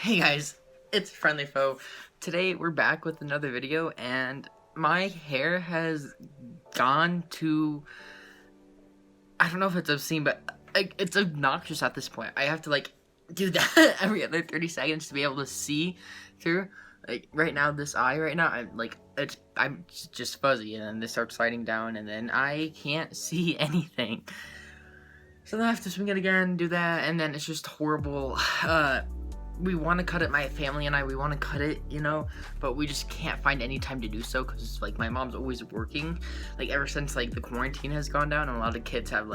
Hey guys, it's Friendly Foe. Today we're back with another video, and my hair has gone to, I don't know if it's obscene, but it's obnoxious at this point. I have to do that every other 30 seconds to be able to see through. Like right now, this eye right now, I'm just fuzzy, and then this starts sliding down, and then I can't see anything. So then I have to swing it again, do that, and then it's just horrible. We want to cut it, my family and I, we want to cut it, but we just can't find any time to do so, because my mom's always working, ever since the quarantine has gone down, and a lot of kids have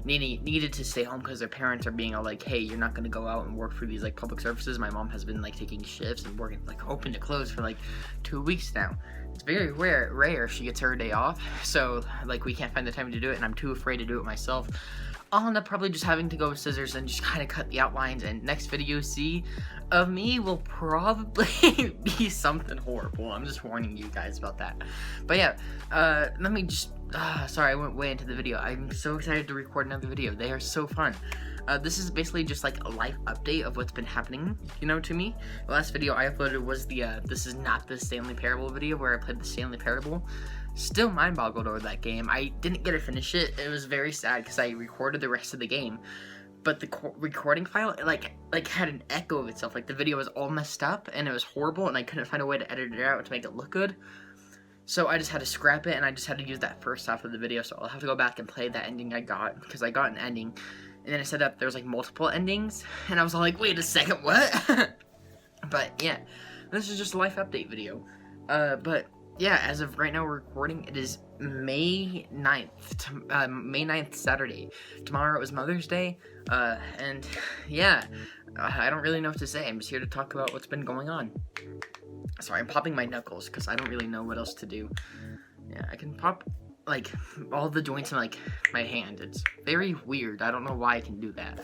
needed to stay home because their parents are being all hey, you're not going to go out and work for these public services. My mom has been taking shifts and working open to close for 2 weeks now. It's very rare she gets her day off, so we can't find the time to do it, and I'm too afraid to do it myself. I'll end up probably just having to go with scissors and just kind of cut the outlines, and next video you see of me will probably be something horrible. I'm just warning you guys about that. But yeah, let me just, sorry, I went way into the video. I'm so excited to record another video. They are so fun. This is basically just a life update of what's been happening, to me. The last video I uploaded was the, this is not the Stanley Parable video where I played the Stanley Parable. Still mind-boggled over that game. I didn't get to finish it. It was very sad because I recorded the rest of the game, but the recording file had an echo of itself. The video was all messed up and it was horrible, and I couldn't find a way to edit it out to make it look good. So I just had to scrap it, and I just had to use that first half of the video. So I'll have to go back and play that ending I got, because I got an ending, and then it said that there was multiple endings, and I was all wait a second, what? But yeah, this is just a life update video. But yeah, as of right now we're recording, it is May 9th, May 9th, Saturday. Tomorrow is Mother's Day, and yeah, I don't really know what to say. I'm just here to talk about what's been going on. Sorry, I'm popping my knuckles, because I don't really know what else to do. Yeah, I can pop, all the joints in, my hand. It's very weird. I don't know why I can do that.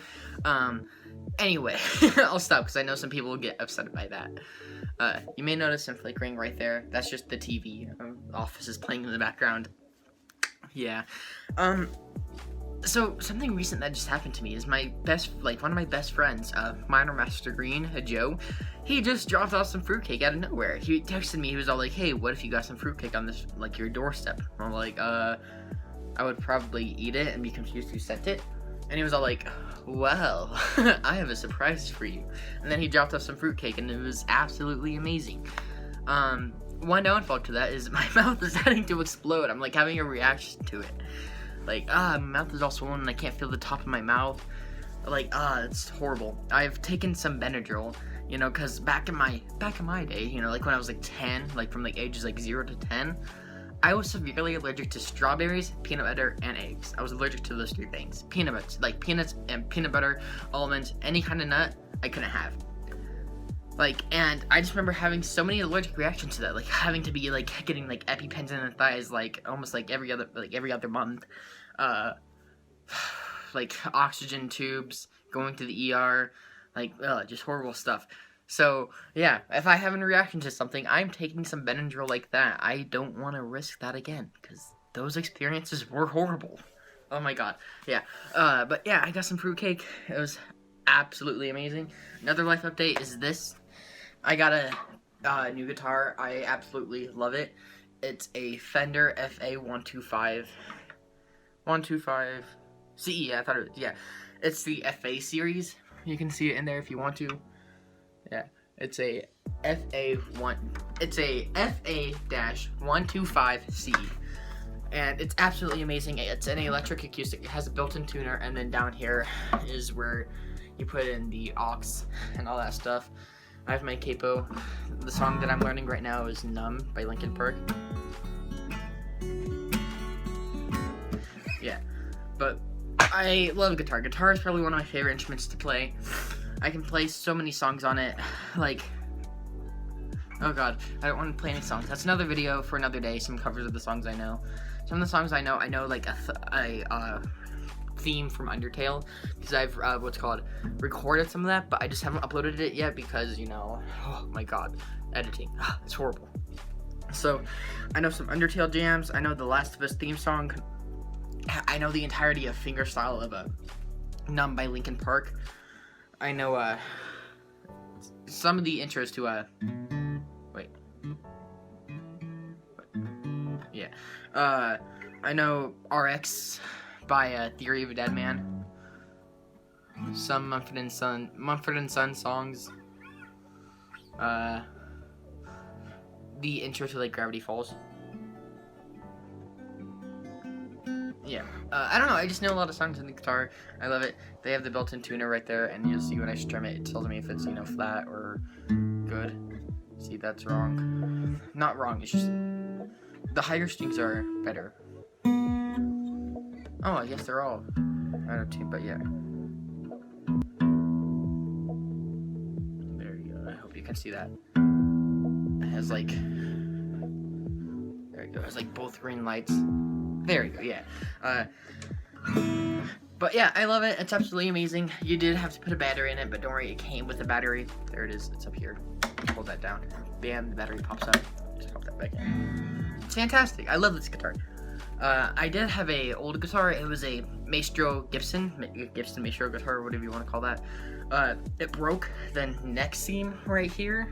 Anyway, I'll stop, because I know some people will get upset by that. You may notice some flickering right there. That's just the TV. Office is playing in the background. Yeah. So something recent that just happened to me is my one of my best friends, Minor Master Green, Joe. He just dropped off some fruitcake out of nowhere. He texted me. He was all hey, what if you got some fruitcake on this, your doorstep? I'm I would probably eat it and be confused who sent it. And he was all well, I have a surprise for you. And then he dropped off some fruitcake, and it was absolutely amazing. One downfall to that is my mouth is starting to explode. I'm having a reaction to it. My mouth is all swollen, and I can't feel the top of my mouth. It's horrible. I've taken some Benadryl, because back in my day, when I was 10, from ages 0 to 10, I was severely allergic to strawberries, peanut butter, and eggs. I was allergic to those three things. Peanuts, peanuts and peanut butter, almonds, any kind of nut, I couldn't have. And I just remember having so many allergic reactions to that, having to be, getting, EpiPens in the thighs, almost, every other month. Oxygen tubes, going to the ER, just horrible stuff. So, yeah, if I have a reaction to something, I'm taking some Benadryl like that. I don't want to risk that again, because those experiences were horrible. Oh my god. Yeah. But yeah, I got some fruitcake. It was absolutely amazing. Another life update is this. I got a new guitar. I absolutely love it. It's a Fender FA125. 125 CE, I thought it was, yeah. It's the FA series. You can see it in there if you want to. Yeah, it's a FA-125C, and it's absolutely amazing. It's an electric acoustic. It has a built-in tuner, and then down here is where you put in the aux and all that stuff. I have my capo. The song that I'm learning right now is "Numb" by Linkin Park. Yeah, but I love guitar. Guitar is probably one of my favorite instruments to play. I can play so many songs on it, oh god, I don't want to play any songs. That's another video for another day, some covers of the songs I know. Some of the songs I know a theme from Undertale, because I've, recorded some of that, but I just haven't uploaded it yet because, oh my god, editing, it's horrible. So, I know some Undertale jams, I know the Last of Us theme song, I know the entirety of Fingerstyle of Numb by Linkin Park. I know some of the intros to wait. Yeah. I know RX by Theory of a Dead Man. Some Mumford and Son songs. The intro to like Gravity Falls. Yeah. I don't know, I just know a lot of songs on the guitar. I love it. They have the built-in tuner right there, and you'll see when I strum it, it tells me if it's, you know, flat or good. See, that's wrong. Not wrong, it's just the higher strings are better. Oh, I guess they're all out of tune, but yeah. There you go. I hope you can see that. It has like, there you go. It has like both green lights. There you go. Yeah. But yeah, I love it. It's absolutely amazing. You did have to put a battery in it, but don't worry, it came with a battery. There it is. It's up here. Hold that down. Bam, the battery pops up. Just pop that back in. It's fantastic. I love this guitar. I did have a old guitar. It was a Maestro Gibson Maestro guitar, whatever you want to call that. It broke. The neck seam right here,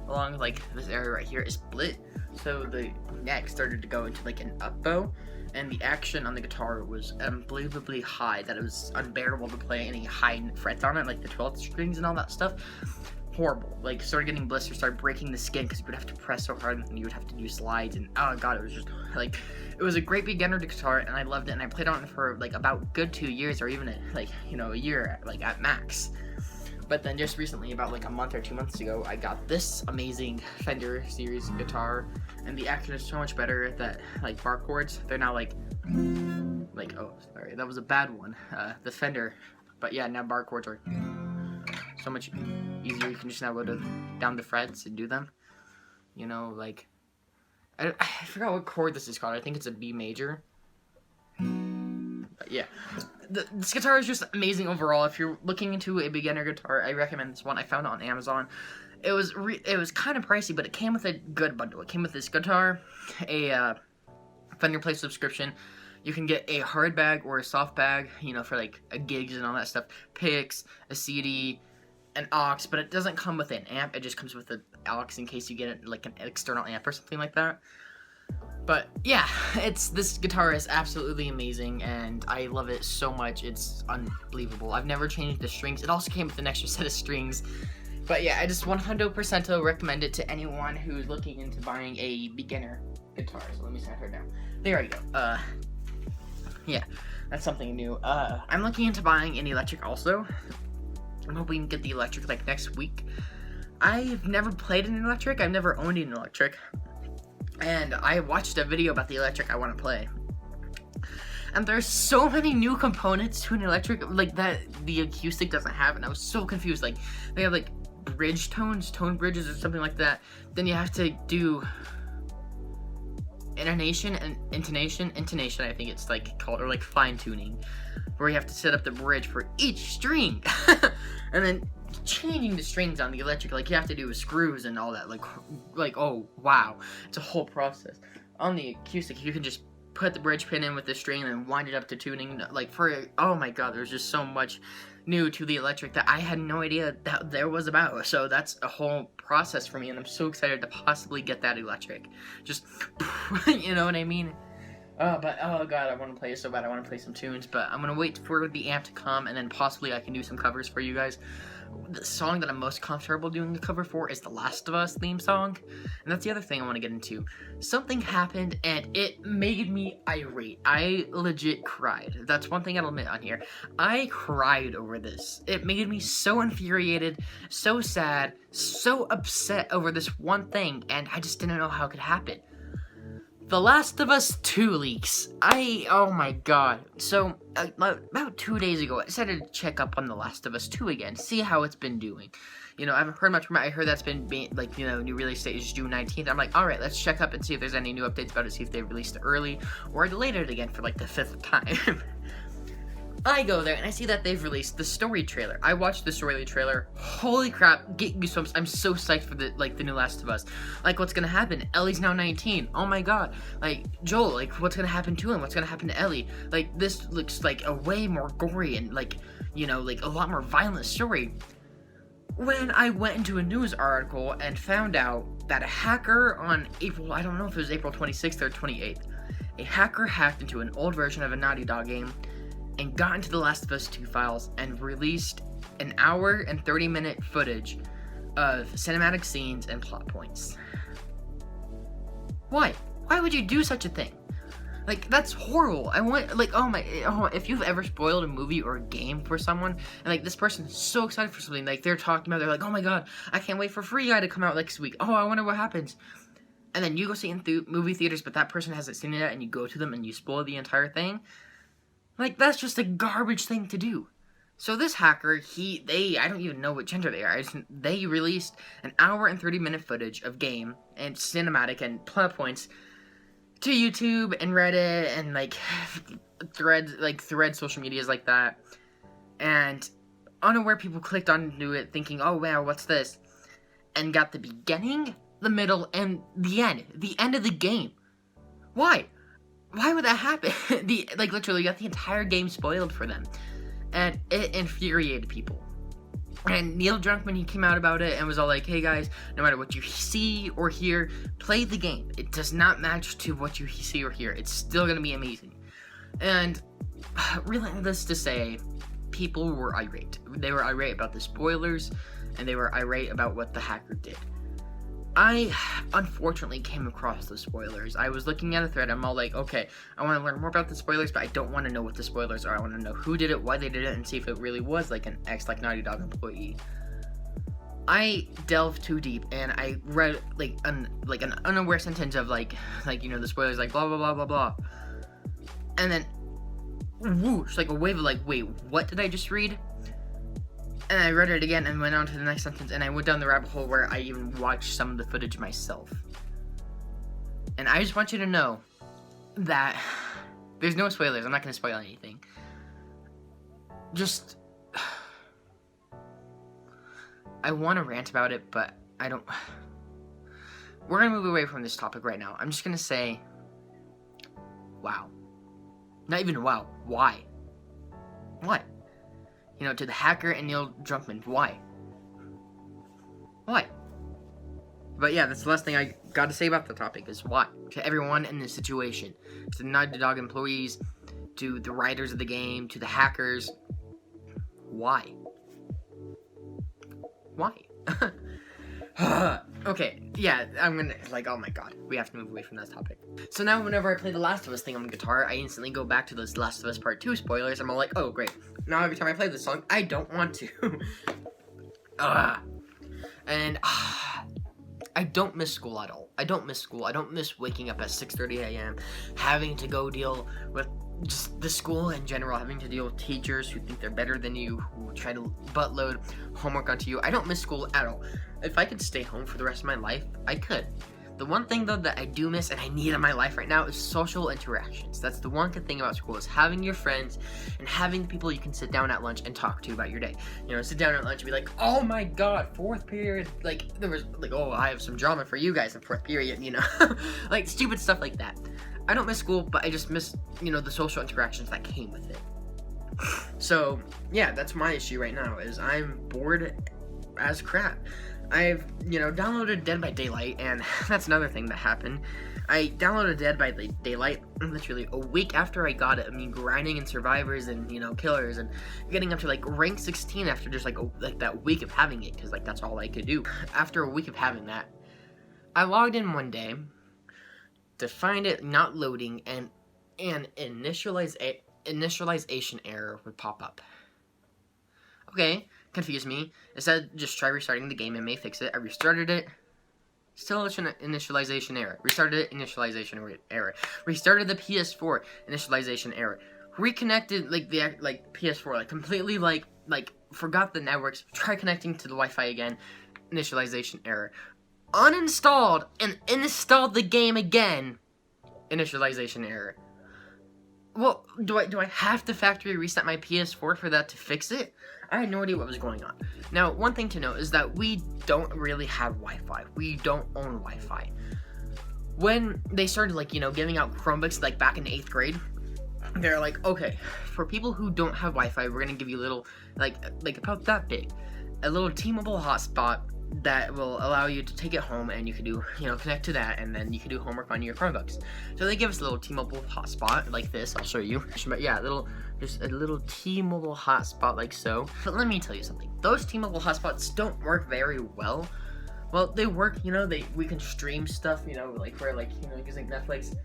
along like this area right here, is split. So the neck started to go into like an up bow, and the action on the guitar was unbelievably high that it was unbearable to play any high frets on it, like the 12th strings and all that stuff. Horrible. Like, started getting blisters, started breaking the skin because you would have to press so hard and you would have to do slides, and oh god, it was just like, it was a great beginner guitar, and I loved it, and I played on it for like about good 2 years, or even like, you know, a year, like at max. But then just recently, about like a month or 2 months ago, I got this amazing Fender series guitar, and the action is so much better that like bar chords, they're now like, oh sorry, that was a bad one, the Fender, but yeah, now bar chords are so much easier. You can just now go down the frets and do them, you know, like, I forgot what chord this is called. I think it's a B major. But yeah, this guitar is just amazing overall. If you're looking into a beginner guitar, I recommend this one. I found it on Amazon. It was kind of pricey, but it came with a good bundle. It came with this guitar, a Fender Play subscription. You can get a hard bag or a soft bag, you know, for like gigs and all that stuff. Picks, a CD, an aux, but it doesn't come with an amp. It just comes with the aux in case you get it, like an external amp or something like that. But yeah, this guitar is absolutely amazing, and I love it so much. It's unbelievable. I've never changed the strings. It also came with an extra set of strings. But yeah, I just 100% recommend it to anyone who's looking into buying a beginner guitar. So let me set her down. There you go. Yeah, that's something new. I'm looking into buying an electric also. I'm hoping to get the electric like next week. I've never played an electric. I've never owned an electric. And I watched a video about the electric I want to play. And there's so many new components to an electric, like, that the acoustic doesn't have, and I was so confused. Like, they have like bridge tones, tone bridges or something like that. Then you have to do intonation, I think it's like called, or like fine tuning, where you have to set up the bridge for each string. And then changing the strings on the electric, like, you have to do with screws and all that, like oh wow, it's a whole process. On the acoustic, you can just put the bridge pin in with the string and then wind it up to tuning, like, oh my god, there's just so much new to the electric that I had no idea that there was about. So that's a whole process for me, and I'm so excited to possibly get that electric. Just, you know what I mean? But oh god, I want to play it so bad. I want to play some tunes, but I'm gonna wait for the amp to come, and then possibly I can do some covers for you guys. The song that I'm most comfortable doing the cover for is the Last of Us theme song, and that's the other thing I want to get into. Something happened, and it made me irate. I legit cried. That's one thing I'll admit on here. I cried over this. It made me so infuriated, so sad, so upset over this one thing, and I just didn't know how it could happen. The Last of Us 2 leaks. Oh my god. So, about 2 days ago, I decided to check up on The Last of Us 2 again, see how it's been doing. You know, I haven't heard much from it. I heard that's been, like, you know, new release date is June 19th. I'm like, alright, let's check up and see if there's any new updates about it, see if they released it early, or delayed it again for, like, the 5th time. I go there, and I see that they've released the story trailer. I watched the story trailer. Holy crap, get goosebumps. I'm so psyched for the new Last of Us. Like, what's gonna happen? Ellie's now 19. Oh my god. Like, Joel, like, what's gonna happen to him? What's gonna happen to Ellie? Like, this looks like a way more gory and, like, you know, like, a lot more violent story. when I went into a news article and found out that a hacker on April, I don't know if it was April 26th or 28th, a hacker hacked into an old version of a Naughty Dog game and got into the Last of Us 2 files and released an hour and 30-minute footage of cinematic scenes and plot points. Why? Why would you do such a thing? Like, that's horrible. I want, like, if you've ever spoiled a movie or a game for someone, and, like, this person is so excited for something, like, they're talking about, they're like, oh my god, I can't wait for Free Guy to come out next week. Oh, I wonder what happens. And then you go see it in movie theaters, but that person hasn't seen it yet, and you go to them and you spoil the entire thing. Like, that's just a garbage thing to do. So this hacker, I don't even know what gender they are. They released an hour and 30-minute footage of game and cinematic and plot points to YouTube and Reddit and, like, thread social medias like that. And unaware people clicked onto it thinking, oh wow, what's this? And got the beginning, the middle, and the end of the game. Why? Why would that happen? Literally got the entire game spoiled for them. And it infuriated people. And Neil Druckmann, he came out about it and was all like, hey guys, no matter what you see or hear, play the game. It does not match to what you see or hear. It's still going to be amazing. And really, this to say, people were irate. They were irate about the spoilers, and they were irate about what the hacker did. I, unfortunately, came across the spoilers. I was looking at a thread, I'm all like, okay, I want to learn more about the spoilers, but I don't want to know what the spoilers are. I want to know who did it, why they did it, and see if it really was, like, an Naughty Dog employee. I delved too deep, and I read, an unaware sentence of, the spoilers, like, blah, blah, blah, blah, blah. And then, whoosh, like a wave of, wait, what did I just read? And I read it again and went on to the next sentence, and I went down the rabbit hole where I even watched some of the footage myself. And I just want you to know that there's no spoilers. I'm not going to spoil anything. Just, I want to rant about it, but I don't. We're going to move away from this topic right now. I'm just going to say, wow. Not even wow. Why? What? You know, to the hacker and Neil Druckmann, why? Why? But yeah, that's the last thing I got to say about the topic is why. To everyone in this situation, to the Naughty Dog employees, to the writers of the game, to the hackers, why? Why? Okay, yeah, I'm gonna, oh my god, we have to move away from that topic. So now whenever I play the Last of Us thing on the guitar, I instantly go back to those Last of Us Part 2 spoilers. I'm all like, oh great, now every time I play this song, I don't want to. I don't miss school at all. I don't miss school. I don't miss waking up at 6:30 a.m., having to go deal with just the school in general, having to deal with teachers who think they're better than you, who try to buttload homework onto you. I don't miss school at all. If I could stay home for the rest of my life, I could. The one thing, though, that I do miss and I need in my life right now is social interactions. That's the one good thing about school, is having your friends and having the people you can sit down at lunch and talk to about your day. You know, sit down at lunch and be like, oh my god, fourth period, there was, oh, I have some drama for you guys in fourth period, you know? Stupid stuff like that. I don't miss school, but I just miss, the social interactions that came with it. So, yeah, that's my issue right now, is I'm bored as crap. I've, downloaded Dead by Daylight, and that's another thing that happened. I downloaded Dead by Daylight literally a week after I got it. I mean, grinding in survivors and, killers, and getting up to, rank 16 after just, that week of having it, because, that's all I could do. After a week of having that, I logged in one day to find it not loading, and an initialization error would pop up. Okay, confused me. It said just try restarting the game and may fix it. I restarted it. Still an initialization error. Restarted it, initialization error. Restarted the PS4, initialization error. Reconnected the PS4, completely forgot the networks. Try connecting to the Wi-Fi again, initialization error. Uninstalled and installed the game again, initialization error. Well, do I have to factory reset my PS4 for that to fix it? I had no idea what was going on. Now, one thing to note is that we don't really have Wi-Fi. We don't own Wi-Fi. When they started, giving out Chromebooks, back in 8th grade, they're like, okay, for people who don't have Wi-Fi, we're gonna give you little, about that big. a little T-Mobile hotspot that will allow you to take it home, and you can do, connect to that, and then you can do homework on your Chromebooks. So they give us a little T-Mobile hotspot like this. I'll show you. But yeah, just a little T-Mobile hotspot like so. But let me tell you something. Those T-Mobile hotspots don't work very well. Well, they work, we can stream stuff, like for using Netflix.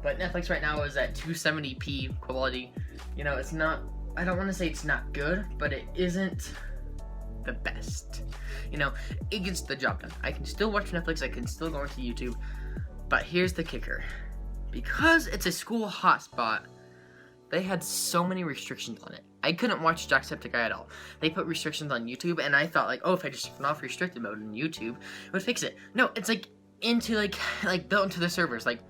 But Netflix right now is at 270p quality. It's not, I don't want to say it's not good, but it isn't the best. It gets the job done. I can still watch Netflix, I can still go onto YouTube, but here's the kicker. Because it's a school hotspot, they had so many restrictions on it. I couldn't watch Jacksepticeye at all. They put restrictions on YouTube, and I thought, if I just turn off restricted mode in YouTube, it would fix it. No, it's into built into the servers, like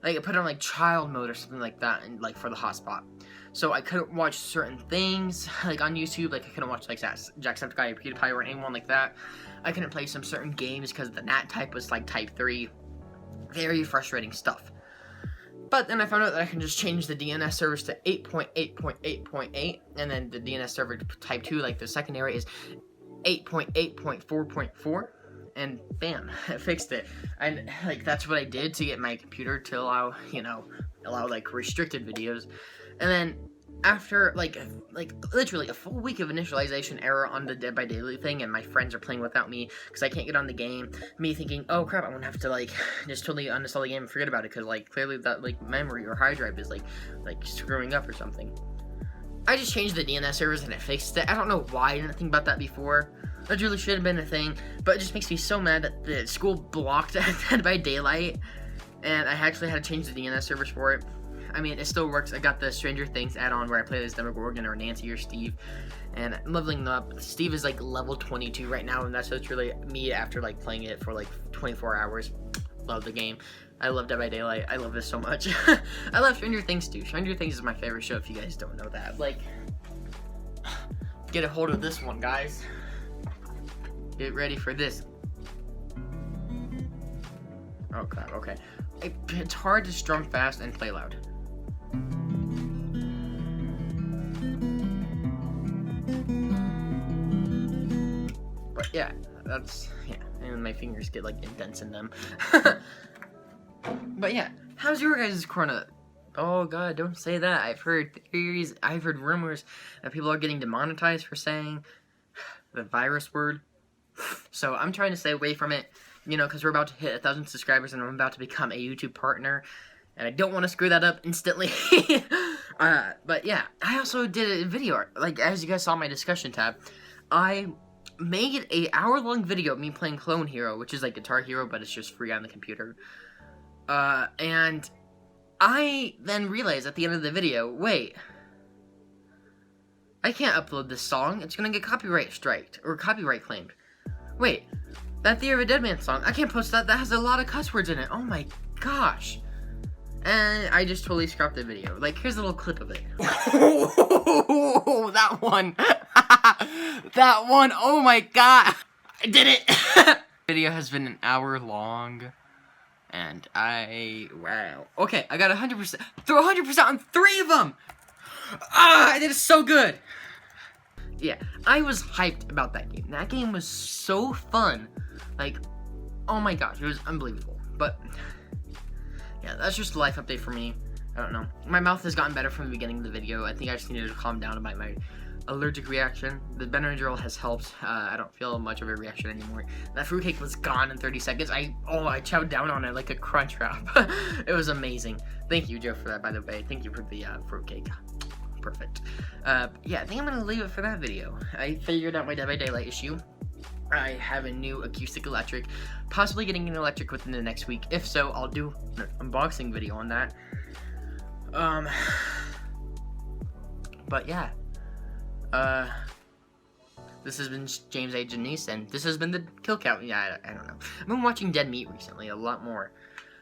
I put it on child mode or something like that, and for the hotspot. So I couldn't watch certain things on YouTube. I couldn't watch Jacksepticeye or PewDiePie or anyone like that. I couldn't play some certain games because the NAT type was type 3. Very frustrating stuff. But then I found out that I can just change the DNS servers to 8.8.8.8, and then the DNS server type 2, the secondary, is 8.8.4.4, and bam, it fixed it. And that's what I did to get my computer to allow, restricted videos. And then after literally a full week of initialization error on the Dead by Daylight thing, and my friends are playing without me because I can't get on the game, me thinking, oh crap, I'm gonna have to just totally uninstall the game and forget about it, because clearly that memory or hard drive is screwing up or something. I just changed the DNS servers and it fixed it. I don't know why I didn't think about that before. That really should have been a thing, but it just makes me so mad that the school blocked Dead by Daylight, and I actually had to change the DNS servers for it. I mean, it still works. I got the Stranger Things add-on where I play as Demogorgon or Nancy or Steve, and I'm leveling up. Steve is level 22 right now, and that's literally me after playing it for 24 hours. Love the game. I love Dead by Daylight. I love this so much. I love Stranger Things too. Stranger Things is my favorite show if you guys don't know that. Get a hold of this one, guys. Get ready for this. Oh crap, okay. It's hard to strum fast and play loud. But yeah, and my fingers get indents in them. But yeah, how's your guys' corona? Oh god, don't say that. I've heard theories, I've heard rumors that people are getting demonetized for saying the virus word. So I'm trying to stay away from it, because we're about to hit 1,000 subscribers and I'm about to become a YouTube partner, and I don't want to screw that up instantly. But yeah, I also did a video, as you guys saw in my discussion tab, I made a hour-long video of me playing Clone Hero, which is Guitar Hero, but it's just free on the computer. And I then realized at the end of the video, wait, I can't upload this song, it's gonna get copyright striked, or copyright claimed. Wait, that Theory of a Dead Man song, I can't post that, that has a lot of cuss words in it, oh my gosh. And I just totally scrapped the video. Here's a little clip of it. Oh, that one. That one, oh my god. I did it. The video has been an hour long. And wow. Okay, I got 100%. Throw 100% on 3 of them. Ah, I did it so good. Yeah, I was hyped about that game. That game was so fun. Oh my gosh, it was unbelievable. But yeah, that's just a life update for me. I don't know. My mouth has gotten better from the beginning of the video. I think I just needed to calm down about my allergic reaction. The Benadryl has helped. I don't feel much of a reaction anymore. That fruitcake was gone in 30 seconds. I chowed down on it like a crunch wrap. It was amazing. Thank you, Joe, for that, by the way. Thank you for the fruitcake. Perfect. Yeah, I think I'm gonna leave it for that video. I figured out my Dead by Daylight issue. I have a new acoustic electric, possibly getting an electric within the next week. If so, I'll do an unboxing video on that. But yeah. This has been James A. Janice, and this has been the Kill Count. Yeah, I don't know. I've been watching Dead Meat recently, a lot more.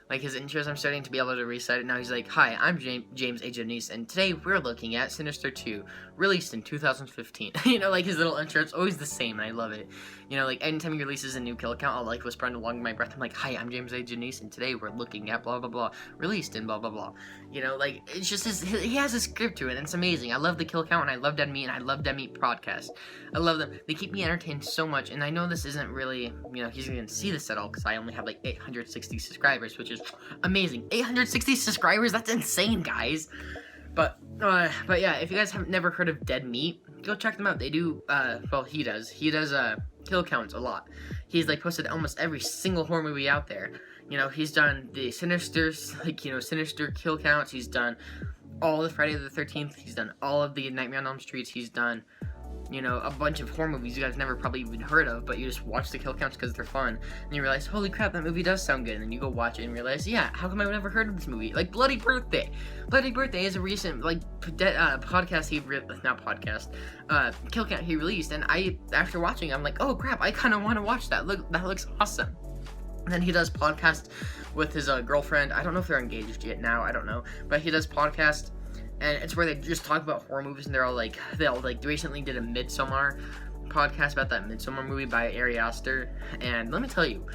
Like his intros, I'm starting to be able to recite it now. He's like, "Hi, I'm James A. Janice, and today we're looking at Sinister 2, released in 2015." You know, like his little intro, it's always the same, and I love it. You know, like anytime he releases a new kill count, I'll like whisper along my breath. I'm like, "Hi, I'm James A. Janice, and today we're looking at blah blah blah, released in blah blah blah." You know, like it's just he has a script to it, and it's amazing. I love the kill count, and I love Dead Meat, and I love Dead Meat podcast. I love them. They keep me entertained so much, and I know this isn't really, you know, he's gonna see this at all because I only have like 860 subscribers, which is amazing. 860 subscribers, that's insane, guys. But yeah, if you guys have never heard of Dead Meat, go check them out. They do well, he does kill counts a lot. He's like posted almost every single horror movie out there. You know, he's done the Sinister kill counts. He's done all the Friday the 13th. He's done all of the Nightmare on Elm Streets. He's done, you know, a bunch of horror movies you guys never probably even heard of, but you just watch the kill counts because they're fun, and you realize, holy crap, that movie does sound good, and then you go watch it and realize, yeah, how come I've never heard of this movie? Like Bloody Birthday. Bloody Birthday is a recent, like, podcast kill count he released, and after watching, I'm like, oh crap, I kind of want to watch that. Look, that looks awesome. And then he does podcast with his girlfriend. I don't know if they're engaged yet now, I don't know, but he does podcast. And it's where they just talk about horror movies, and they recently did a Midsommar podcast about that Midsommar movie by Ari Aster. And let me tell you,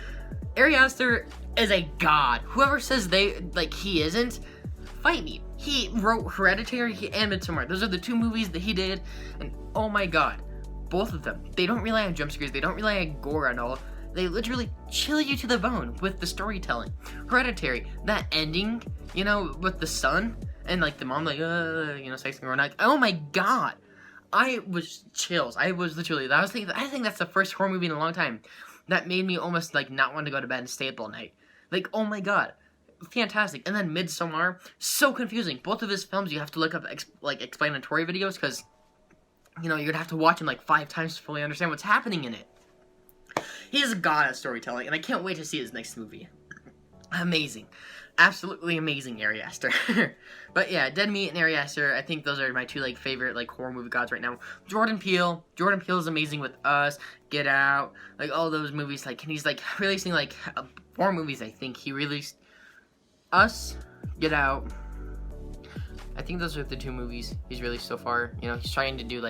Ari Aster is a god. Whoever says he isn't, fight me. He wrote Hereditary and Midsommar. Those are the two movies that he did, and oh my god, both of them. They don't rely on jump scares. They don't rely on gore at all. They literally chill you to the bone with the storytelling. Hereditary, that ending, you know, with the son. And, like, the mom, like, you know, sexing around, like, oh my god! I was chills. I think that's the first horror movie in a long time that made me almost, like, not want to go to bed and stay up all night. Like, oh my god. Fantastic. And then Midsommar, so confusing. Both of his films, you have to look up, explanatory videos, because, you know, you're gonna have to watch them, 5 times to fully understand what's happening in it. He's a god at storytelling, and I can't wait to see his next movie. Amazing. Absolutely amazing, Ari Aster. But yeah, Dead Meat and Ari Aster, I think those are my two favorite horror movie gods right now. Jordan Peele is amazing with Us, Get Out, all those movies. And he's releasing horror movies. I think he released Us, Get Out. I think those are the 2 movies he's released so far. You know, he's trying to do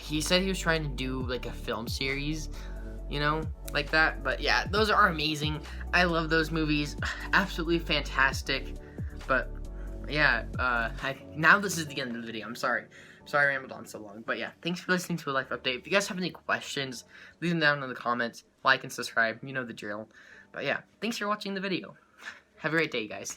he said he was trying to do a film series, you know, like that. But yeah, those are amazing. I love those movies. Absolutely fantastic. But yeah, now this is the end of the video. I'm sorry I rambled on so long. But yeah, thanks for listening to a life update. If you guys have any questions, leave them down in the comments. Like and subscribe. You know the drill. But yeah, thanks for watching the video. Have a great day, guys.